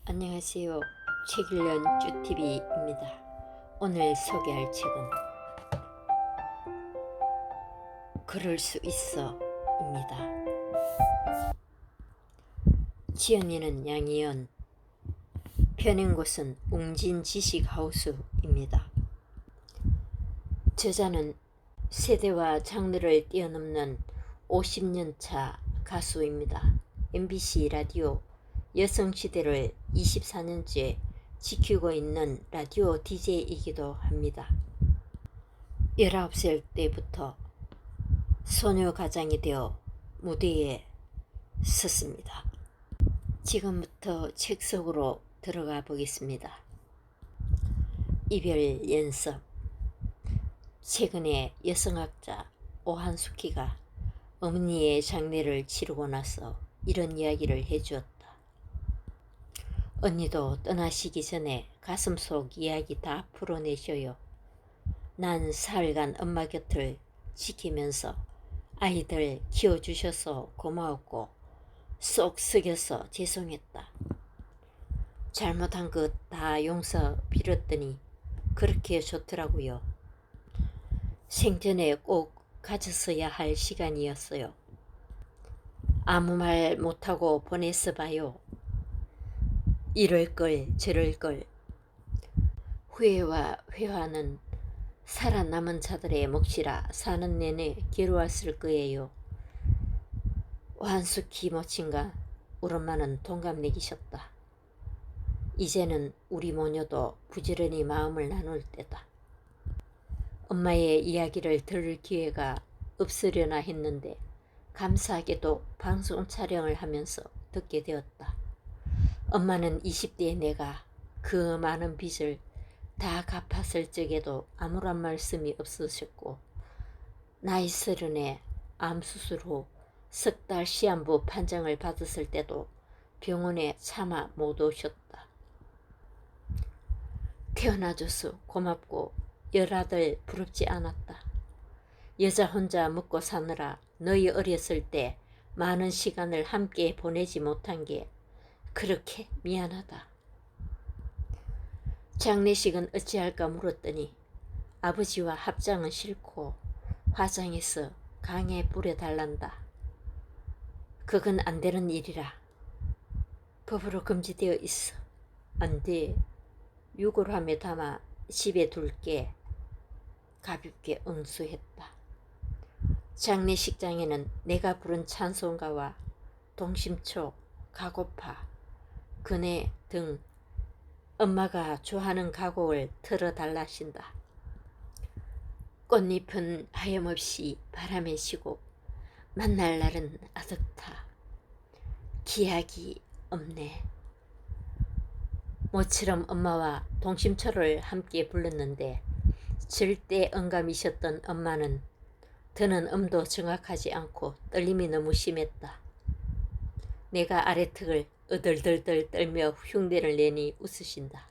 안녕하세요. 책 읽는 쭈TV입니다. 오늘 소개할 책은 그럴 수 있어 입니다. 지연이는 양희연, 펴낸 곳은 웅진지식하우스입니다. 저자는 세대와 장르를 뛰어넘는 50년차 가수입니다. MBC 라디오 여성시대를 24년째 지키고 있는 라디오 DJ이기도 합니다. 19살 때부터 소녀가장이 되어 무대에 섰습니다. 지금부터 책 속으로 들어가 보겠습니다. 이별 연습. 최근에 여성학자 오한숙희가 어머니의 장례를 치르고 나서 이런 이야기를 해주었다. 언니도 떠나시기 전에 가슴속 이야기 다 풀어내셔요. 난 사흘간 엄마 곁을 지키면서 아이들 키워주셔서 고마웠고 쏙 썩여서 죄송했다. 잘못한 것 다 용서 빌었더니 그렇게 좋더라고요. 생전에 꼭 가졌어야 할 시간이었어요. 아무 말 못하고 보냈어 봐요. 이럴걸 저럴걸. 후회와 회화는 살아남은 자들의 몫이라 사는 내내 괴로웠을 거예요. 완숙히 모친과 우리 엄마는 동갑내기셨다. 이제는 우리 모녀도 부지런히 마음을 나눌 때다. 엄마의 이야기를 들을 기회가 없으려나 했는데 감사하게도 방송 촬영을 하면서 듣게 되었다. 엄마는 20대의 내가 그 많은 빚을 다 갚았을 적에도 아무런 말씀이 없으셨고 나이 30에 암수술 후 석 달 시한부 판정을 받았을 때도 병원에 차마 못 오셨다. 태어나줘서 고맙고 열아들 부럽지 않았다. 여자 혼자 먹고 사느라 너희 어렸을 때 많은 시간을 함께 보내지 못한 게 그렇게 미안하다. 장례식은 어찌할까 물었더니 아버지와 합장은 싫고 화장해서 강에 뿌려달란다. 그건 안 되는 일이라. 법으로 금지되어 있어. 안 돼. 유골함에 담아 집에 둘게. 가볍게 응수했다. 장례식장에는 내가 부른 찬송가와 동심초, 가고파, 그네 등 엄마가 좋아하는 가곡을 틀어달라신다. 꽃잎은 하염없이 바람에 쉬고 만날 날은 아득타. 기약이 없네. 모처럼 엄마와 동심초를 함께 불렀는데 절대 언감이셨던 엄마는 드는 음도 정확하지 않고 떨림이 너무 심했다. 내가 아래턱을 어덜덜덜 떨며 흉내를 내니 웃으신다.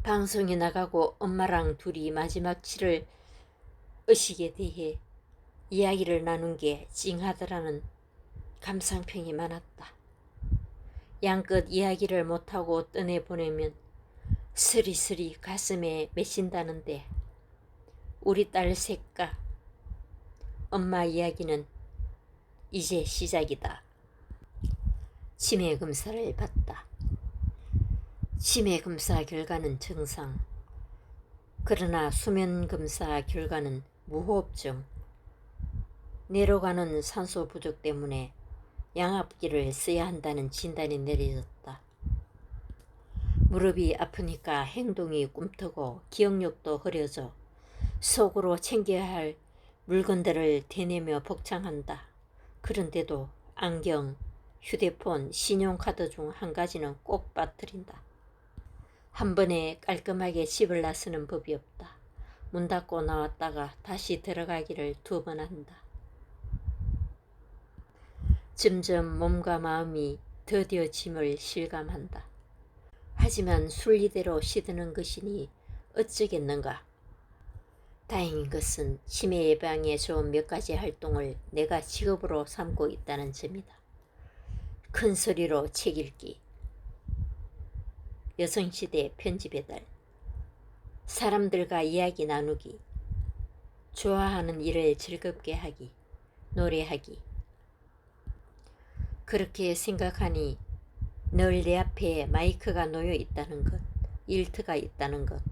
방송에 나가고 엄마랑 둘이 마지막 치를 의식에 대해 이야기를 나눈 게 찡하더라는 감상평이 많았다. 양껏 이야기를 못하고 떠내보내면 스리스리 가슴에 맺힌다는데 우리 딸 셋과 엄마 이야기는 이제 시작이다. 치매 검사를 받다. 치매 검사 결과는 정상. 그러나 수면 검사 결과는 무호흡증. 뇌로 가는 산소 부족 때문에 양압기를 써야 한다는 진단이 내려졌다. 무릎이 아프니까 행동이 꿈트고 기억력도 흐려져 속으로 챙겨야 할 물건들을 대내며 복창한다. 그런데도 안경, 휴대폰, 신용카드 중 한 가지는 꼭 빠뜨린다. 한 번에 깔끔하게 집을 나서는 법이 없다. 문 닫고 나왔다가 다시 들어가기를 2번 한다. 점점 몸과 마음이 더뎌짐을 실감한다. 하지만 순리대로 시드는 것이니 어쩌겠는가. 다행인 것은 치매 예방에 좋은 몇 가지 활동을 내가 직업으로 삼고 있다는 점이다. 큰 소리로 책 읽기, 여성시대 편지배달. 사람들과 이야기 나누기, 좋아하는 일을 즐겁게 하기, 노래하기. 그렇게 생각하니 늘 내 앞에 마이크가 놓여 있다는 것, 일트가 있다는 것,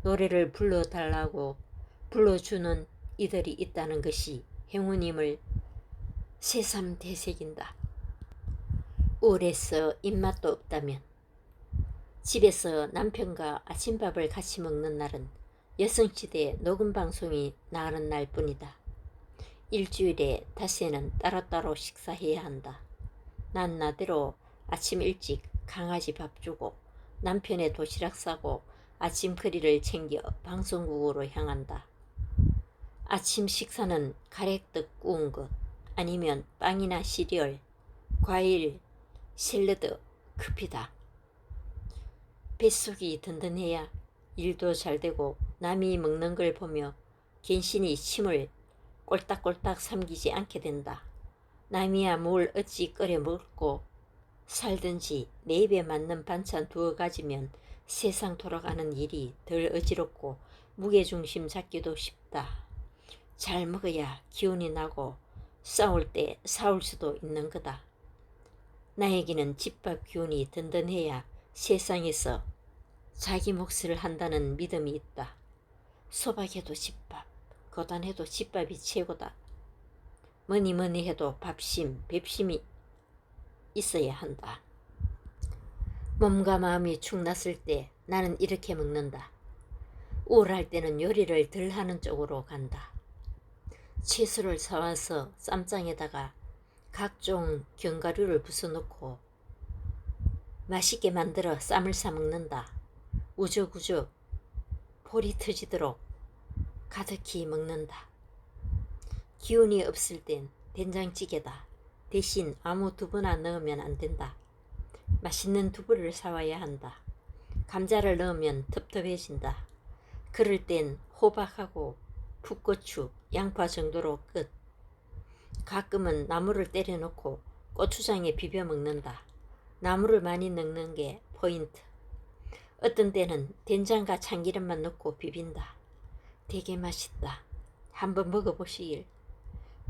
노래를 불러달라고 불러주는 이들이 있다는 것이 행운임을 새삼되새긴다. 우울해서 입맛도 없다면, 집에서 남편과 아침밥을 같이 먹는 날은 여성시대 녹음방송이 나가는 날뿐이다. 일주일에 닷새는 따로따로 식사해야 한다. 난 나대로 아침 일찍 강아지 밥 주고 남편의 도시락 싸고 아침 커리를 챙겨 방송국으로 향한다. 아침 식사는 가래떡 구운 것, 아니면 빵이나 시리얼, 과일, 샐러드, 커피다. 뱃속이 든든해야 일도 잘 되고 남이 먹는 걸 보며 괜시니 침을 꼴딱꼴딱 삼키지 않게 된다. 남이야 뭘 어찌 끓여 먹고 살든지 내 입에 맞는 반찬 두어 가지면 세상 돌아가는 일이 덜 어지럽고 무게중심 잡기도 쉽다. 잘 먹어야 기운이 나고 싸울 때 싸울 수도 있는 거다. 나에게는 집밥 기운이 든든해야 세상에서 자기 몫을 한다는 믿음이 있다. 소박해도 집밥, 고단해도 집밥이 최고다. 뭐니 해도 밥심, 뵙심이 있어야 한다. 몸과 마음이 축났을 때 나는 이렇게 먹는다. 우울할 때는 요리를 덜 하는 쪽으로 간다. 채소를 사와서 쌈장에다가 각종 견과류를 부숴놓고 맛있게 만들어 쌈을 싸먹는다. 우적우적 볼이 터지도록 가득히 먹는다. 기운이 없을 땐 된장찌개다. 대신 아무 두부나 넣으면 안 된다. 맛있는 두부를 사와야 한다. 감자를 넣으면 텁텁해진다. 그럴 땐 호박하고 풋고추, 양파 정도로 끝. 가끔은 나물을 때려 넣고 고추장에 비벼 먹는다. 나물을 많이 넣는 게 포인트. 어떤 때는 된장과 참기름만 넣고 비빈다. 되게 맛있다. 한번 먹어보시길.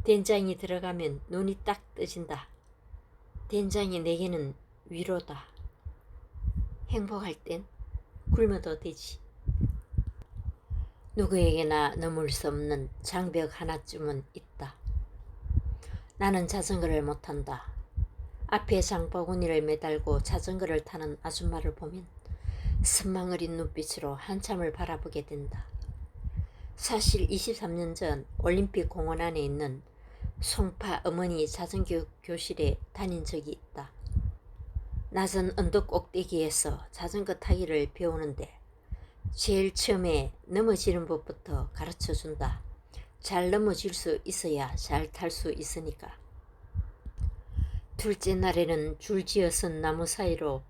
된장이 들어가면 눈이 딱 떠진다. 된장이 내게는 위로다. 행복할 땐 굶어도 되지. 누구에게나 넘을 수 없는 장벽 하나쯤은 있다. 나는 자전거를 못한다. 앞에 장바구니를 매달고 자전거를 타는 아줌마를 보면 선망 어린 눈빛으로 한참을 바라보게 된다. 사실 23년 전 올림픽 공원 안에 있는 송파 어머니 자전거 교실에 다닌 적이 있다. 낮은 언덕 꼭대기에서 자전거 타기를 배우는데 제일 처음에 넘어지는 법부터 가르쳐준다. 잘 넘어질 수 있어야 잘 탈 수 있으니까. 둘째 날에는 줄지어 선 나무 사이로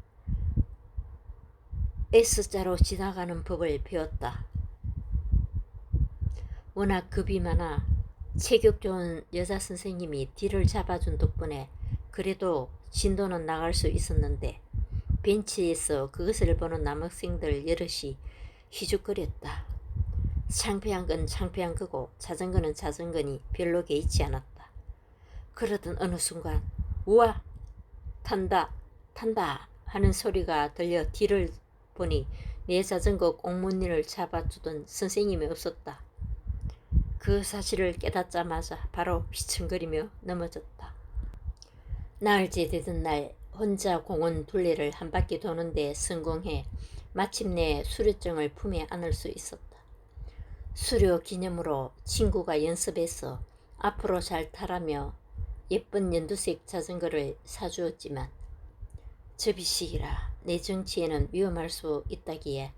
S자로 지나가는 법을 배웠다. 워낙 겁이 많아 체격 좋은 여자 선생님이 뒤를 잡아준 덕분에 그래도 진도는 나갈 수 있었는데 벤치에서 그것을 보는 남학생들 여럿이 희죽거렸다. 창피한 건 창피한 거고 자전거는 자전거니 별로 개의치 않았다. 그러던 어느 순간 우와! 탄다! 탄다! 하는 소리가 들려 뒤를 보니 내 자전거 꽁무니를 잡아주던 선생님이 없었다. 그 사실을 깨닫자마자 바로 휘청거리며 넘어졌다. 나흘째 되던 날 혼자 공원 둘레를 한 바퀴 도는데 성공해 마침내 수료증을 품에 안을 수 있었다. 수료 기념으로 친구가 연습해서 앞으로 잘 타라며 예쁜 연두색 자전거를 사주었지만 접이식이라 내 정치에는 위험할 수 있다기에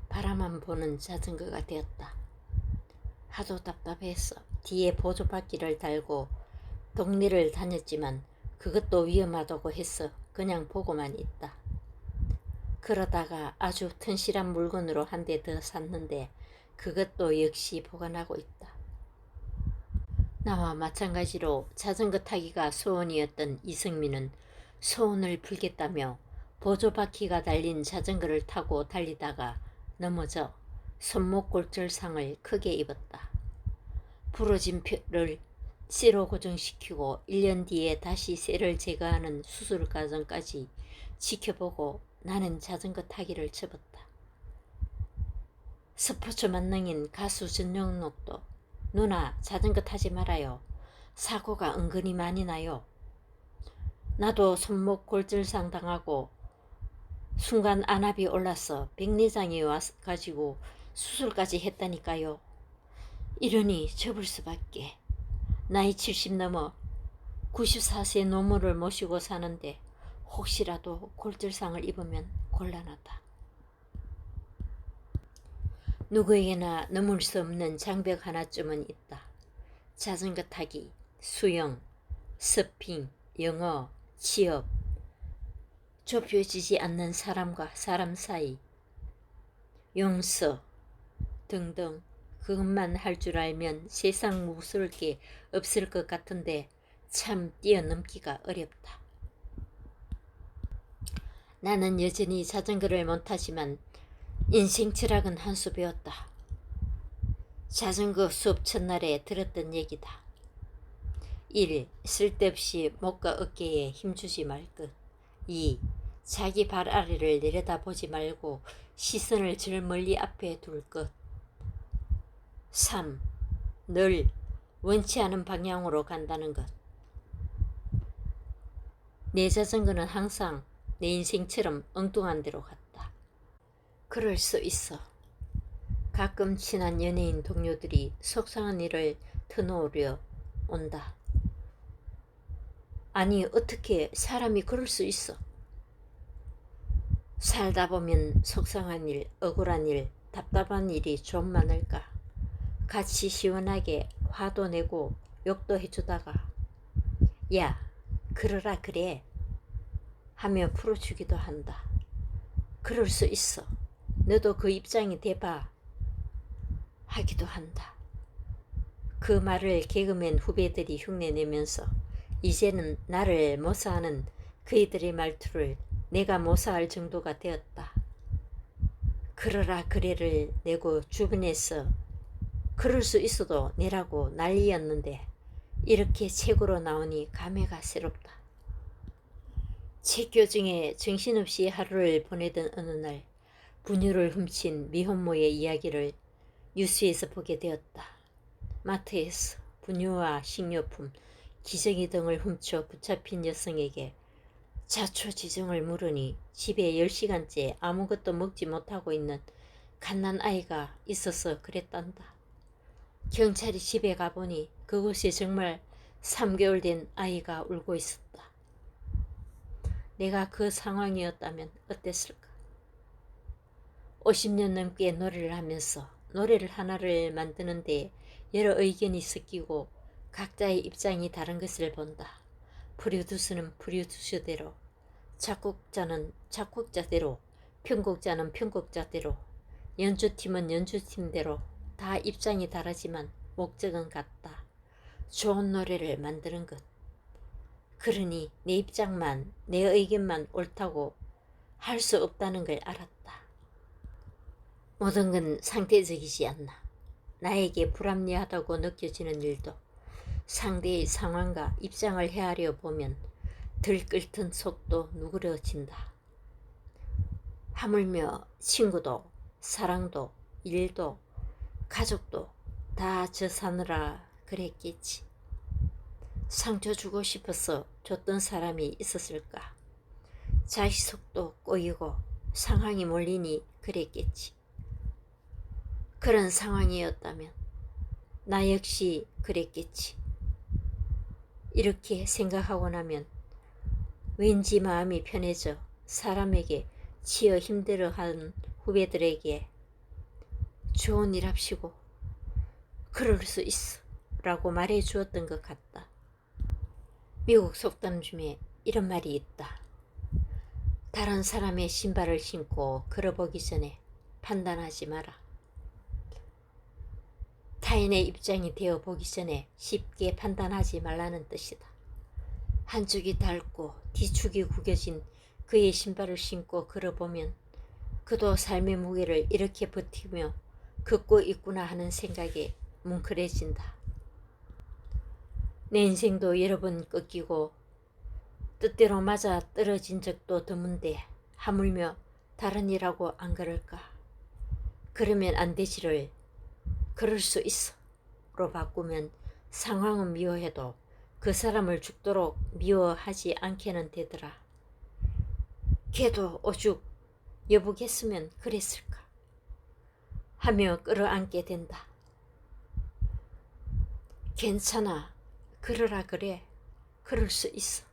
바라만 보는 자전거가 되었다. 하도 답답해서 뒤에 보조바퀴를 달고 동네를 다녔지만 그것도 위험하다고 해서 그냥 보고만 있다. 그러다가 아주 튼실한 물건으로 한 대 더 샀는데 그것도 역시 보관하고 있다. 나와 마찬가지로 자전거 타기가 소원이었던 이성민은 소원을 풀겠다며 보조바퀴가 달린 자전거를 타고 달리다가 넘어져 손목 골절상을 크게 입었다. 부러진 뼈를 쇠로 고정시키고 1년 뒤에 다시 쇠를 제거하는 수술 과정까지 지켜보고 나는 자전거 타기를 접었다. 스포츠 만능인 가수 전영록도 누나 자전거 타지 말아요. 사고가 은근히 많이 나요. 나도 손목 골절상 당하고 순간 안압이 올라서 백내장이 와가지고 수술까지 했다니까요. 이러니 접을 수밖에. 나이 70 넘어 94세 노모를 모시고 사는데 혹시라도 골절상을 입으면 곤란하다. 누구에게나 넘을 수 없는 장벽 하나쯤은 있다. 자전거 타기, 수영, 서핑, 영어, 취업, 좁혀지지 않는 사람과 사람 사이, 용서 등등. 그것만 할 줄 알면 세상 무서울 게 없을 것 같은데 참 뛰어넘기가 어렵다. 나는 여전히 자전거를 못 타지만 인생 철학은 한 수 배웠다. 자전거 수업 첫날에 들었던 얘기다. 1. 쓸데없이 목과 어깨에 힘주지 말 것. 2. 자기 발 아래를 내려다보지 말고 시선을 제일 멀리 앞에 둘 것. 3. 늘 원치 않은 방향으로 간다는 것. 내 자전거는 항상 내 인생처럼 엉뚱한 데로 갔다. 그럴 수 있어. 가끔 친한 연예인 동료들이 속상한 일을 터놓으려 온다. 아니 어떻게 사람이 그럴 수 있어. 살다 보면 속상한 일, 억울한 일, 답답한 일이 좀 많을까. 같이 시원하게 화도 내고 욕도 해주다가 야 그러라 그래 하며 풀어주기도 한다. 그럴 수 있어. 너도 그 입장이 돼봐 하기도 한다. 그 말을 개그맨 후배들이 흉내내면서 이제는 나를 모사하는 그이들의 말투를 내가 모사할 정도가 되었다. 그러라 그래를 내고 주변에서 그럴 수 있어도 내라고 난리였는데 이렇게 책으로 나오니 감회가 새롭다. 책교중에 정신없이 하루를 보내던 어느 날 분유를 훔친 미혼모의 이야기를 뉴스에서 보게 되었다. 마트에서 분유와 식료품, 기저귀 등을 훔쳐 붙잡힌 여성에게 자초지종을 물으니 집에 10시간째 아무것도 먹지 못하고 있는 갓난아이가 있어서 그랬단다. 경찰이 집에 가보니 그곳에 정말 3개월 된 아이가 울고 있었다. 내가 그 상황이었다면 어땠을까? 50년 넘게 노래를 하면서 노래를 하나를 만드는데 여러 의견이 섞이고 각자의 입장이 다른 것을 본다. 프로듀서는 프로듀서대로, 작곡자는 작곡자대로, 편곡자는 편곡자대로, 연주팀은 연주팀대로 다 입장이 다르지만 목적은 같다. 좋은 노래를 만드는 것. 그러니 내 입장만, 내 의견만 옳다고 할 수 없다는 걸 알았다. 모든 건 상대적이지 않나. 나에게 불합리하다고 느껴지는 일도 상대의 상황과 입장을 헤아려 보면 들끓던 속도 누그러진다. 하물며 친구도, 사랑도, 일도, 가족도 다 저 사느라 그랬겠지. 상처 주고 싶어서 줬던 사람이 있었을까. 자식 속도 꼬이고 상황이 몰리니 그랬겠지. 그런 상황이었다면 나 역시 그랬겠지. 이렇게 생각하고 나면 왠지 마음이 편해져 사람에게 치여 힘들어하는 후배들에게 좋은 일 합시고 그럴 수 있어 라고 말해 주었던 것 같다. 미국 속담 중에 이런 말이 있다. 다른 사람의 신발을 신고 걸어보기 전에 판단하지 마라. 타인의 입장이 되어보기 전에 쉽게 판단하지 말라는 뜻이다. 한쪽이 닳고 뒤축이 구겨진 그의 신발을 신고 걸어보면 그도 삶의 무게를 이렇게 버티며 걷고 있구나 하는 생각에 뭉클해진다. 내 인생도 여러 번 꺾이고 뜻대로 맞아 떨어진 적도 드문데 하물며 다른 일하고 안 그럴까? 그러면 안 되지를 그럴 수 있어 로 바꾸면 상황은 미워해도 그 사람을 죽도록 미워하지 않게는 되더라. 걔도 오죽 여보겠으면 그랬을까 하며 끌어안게 된다. 괜찮아, 그러라 그래, 그럴 수 있어.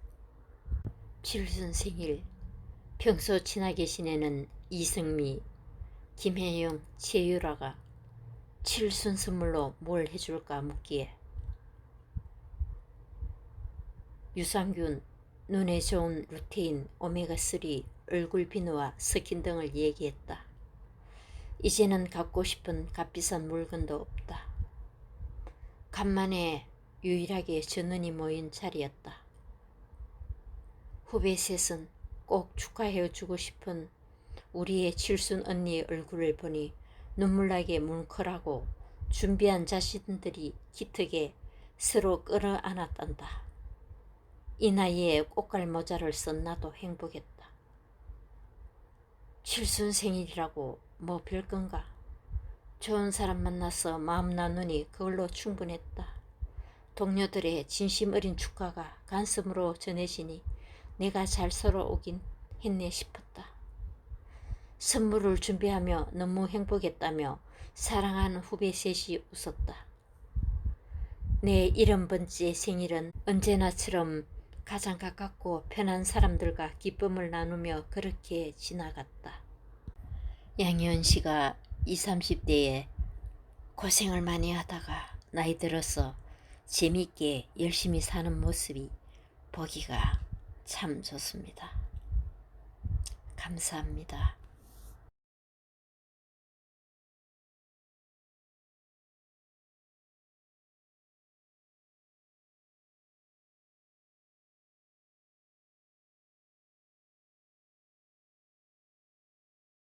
칠순 생일. 평소 친하게 지내는 이승미, 김혜영, 최유라가 칠순 선물로 뭘 해줄까 묻기에 유산균, 눈에 좋은 루테인, 오메가3, 얼굴 비누와 스킨 등을 얘기했다. 이제는 갖고 싶은 값비싼 물건도 없다. 간만에 유일하게 전원이 모인 자리였다. 후배 셋은 꼭 축하해주고 싶은 우리의 칠순 언니의 얼굴을 보니 눈물나게 뭉클하고 준비한 자신들이 기특해 서로 끌어안았단다. 이 나이에 꽃갈 모자를 쓴 나도 행복했다. 칠순 생일이라고 뭐 별건가? 좋은 사람 만나서 마음 나누니 그걸로 충분했다. 동료들의 진심 어린 축하가 가슴으로 전해지니 내가 잘 살아오긴 했네 싶었다. 선물을 준비하며 너무 행복했다며 사랑하는 후배 셋이 웃었다. 내 70번째 생일은 언제나처럼 가장 가깝고 편한 사람들과 기쁨을 나누며 그렇게 지나갔다. 양희은 씨가 20, 30대에 고생을 많이 하다가 나이 들어서 재미있게 열심히 사는 모습이 보기가 참 좋습니다. 감사합니다.